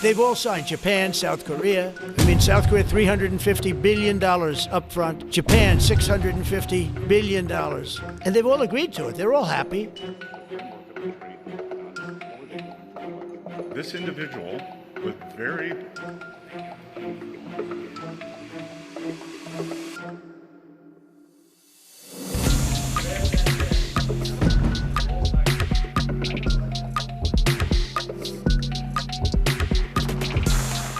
They've all signed. Japan, South Korea. I mean, South Korea, $350 billion up front. Japan, $650 billion. And they've all agreed to it. They're all happy. This individual with very...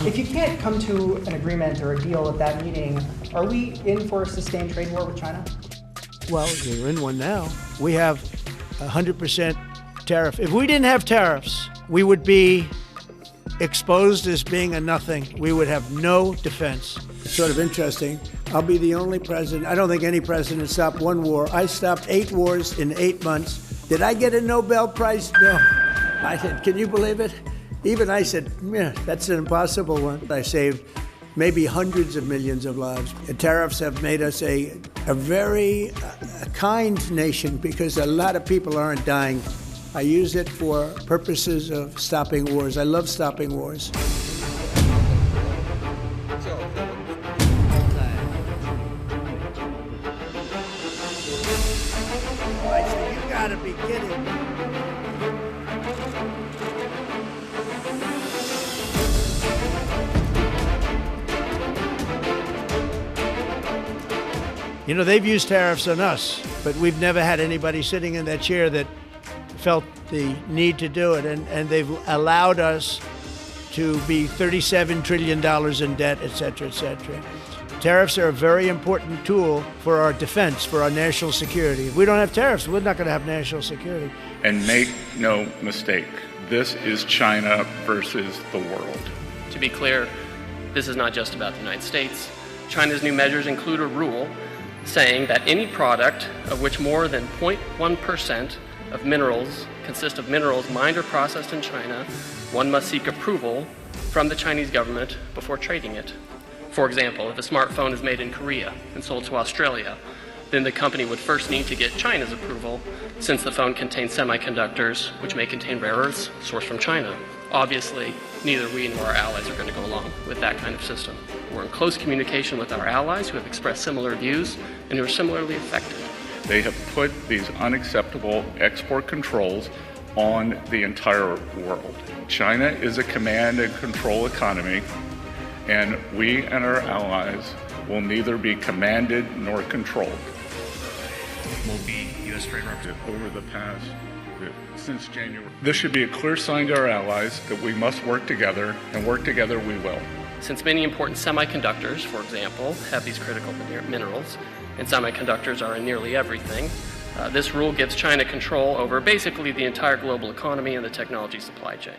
If you can't come to an agreement or a deal at that meeting, are we in for a sustained trade war with China? Well, we're in one now. We have 100% tariff. If we didn't have tariffs, we would be exposed as being a nothing. We would have no defense. It's sort of interesting. I'll be the only president. I don't think any president stopped one war. I stopped 8 wars in 8 months. Did I get a Nobel Prize? No. I said, can you believe it? Even I said, yeah, that's an impossible one. I saved maybe hundreds of millions of lives. The tariffs have made us a very kind nation because a lot of people aren't dying. I use it for purposes of stopping wars. I love stopping wars. You gotta be kidding me. You know, they've used tariffs on us, but we've never had anybody sitting in that chair that felt the need to do it, and they've allowed us to be $37 trillion in debt, et cetera, et cetera. Tariffs are a very important tool for our defense, for our national security. If we don't have tariffs, we're not going to have national security. And make no mistake, this is China versus the world. To be clear, this is not just about the United States. China's new measures include a rule saying that any product of which more than 0.1% of minerals consist of minerals mined or processed in China, one must seek approval from the Chinese government before trading it. For example, if a smartphone is made in Korea and sold to Australia, then the company would first need to get China's approval, since the phone contains semiconductors, which may contain rare earths sourced from China. Obviously, neither we nor our allies are going to go along with that kind of system. We're in close communication with our allies who have expressed similar views and who are similarly affected. They have put these unacceptable export controls on the entire world. China is a command and control economy, and we and our allies will neither be commanded nor controlled. Will be U.S. trade representative over the past, since January. This should be a clear sign to our allies that we must work together, and work together we will. Since many important semiconductors, for example, have these critical minerals, and semiconductors are in nearly everything, this rule gives China control over basically the entire global economy and the technology supply chain.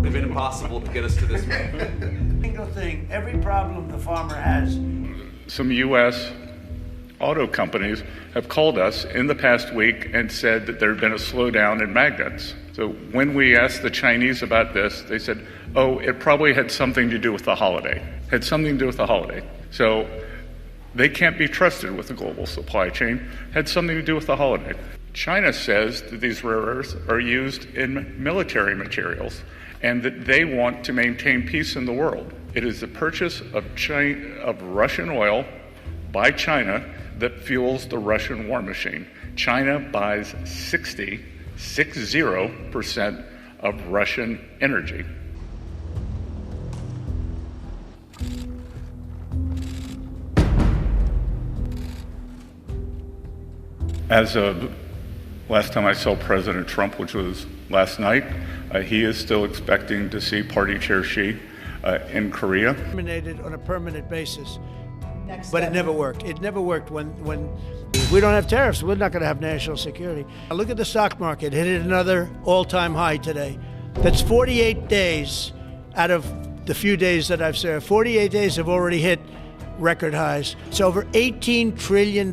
It's been impossible to get us to this point. Single thing, every problem the farmer has. Some U.S. auto companies have called us in the past week and said that there had been a slowdown in magnets. So when we asked the Chinese about this, they said, oh, it probably had something to do with the holiday. Had something to do with the holiday. So they can't be trusted with the global supply chain. Had something to do with the holiday. China says that these rare earths are used in military materials and that they want to maintain peace in the world. It is the purchase of Russian oil by China that fuels the Russian war machine. China buys 60% of Russian energy. As of last time I saw President Trump, which was last night, he is still expecting to see Party Chair Xi in Korea. Terminated on a permanent basis. But it never worked. It never worked when if we don't have tariffs, we're not going to have national security. Look at the stock market. It hit another all-time high today. That's 48 days out of the few days that I've served. 48 days have already hit record highs. It's over $18 trillion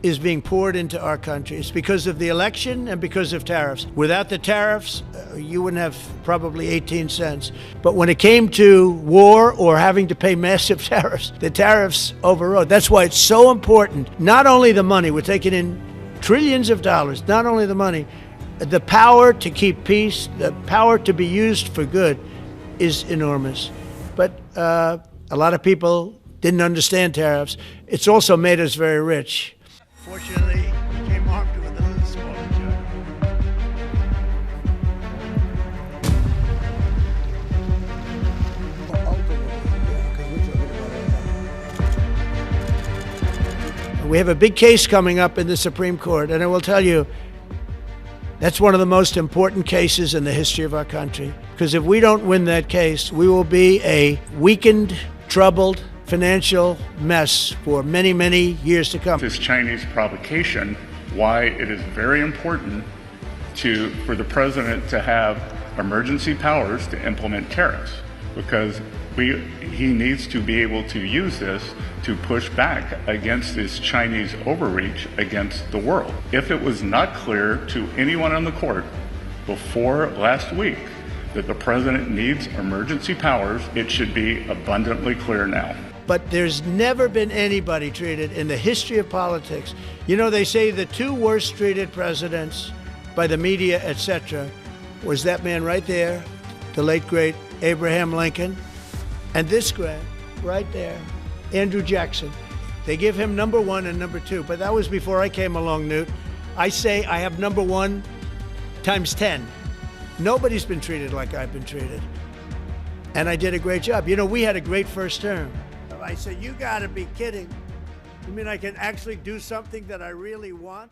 is being poured into our country. It's because of the election and because of tariffs. Without the tariffs, you wouldn't have probably 18 cents. But when it came to war or having to pay massive tariffs, the tariffs overrode. That's why it's so important. Not only the money, we're taking in trillions of dollars, not only the money, the power to keep peace, the power to be used for good is enormous. But a lot of people didn't understand tariffs. It's also made us very rich. Fortunately, we came armed with a little smaller gun. We have a big case coming up in the Supreme Court, and I will tell you, that's one of the most important cases in the history of our country. Because if we don't win that case, we will be a weakened, troubled, financial mess for many, many years to come. This Chinese provocation, why it is very important for the president to have emergency powers to implement tariffs, because he needs to be able to use this to push back against this Chinese overreach against the world. If it was not clear to anyone on the court before last week that the president needs emergency powers, it should be abundantly clear now. But there's never been anybody treated in the history of politics. You know, they say the two worst treated presidents by the media, etc., was that man right there, the late, great Abraham Lincoln, and this guy right there, Andrew Jackson. They give him number one and number two, but that was before I came along, Newt. I say I have number one times 10. Nobody's been treated like I've been treated. And I did a great job. You know, we had a great first term. I said, you gotta be kidding. You mean I can actually do something that I really want?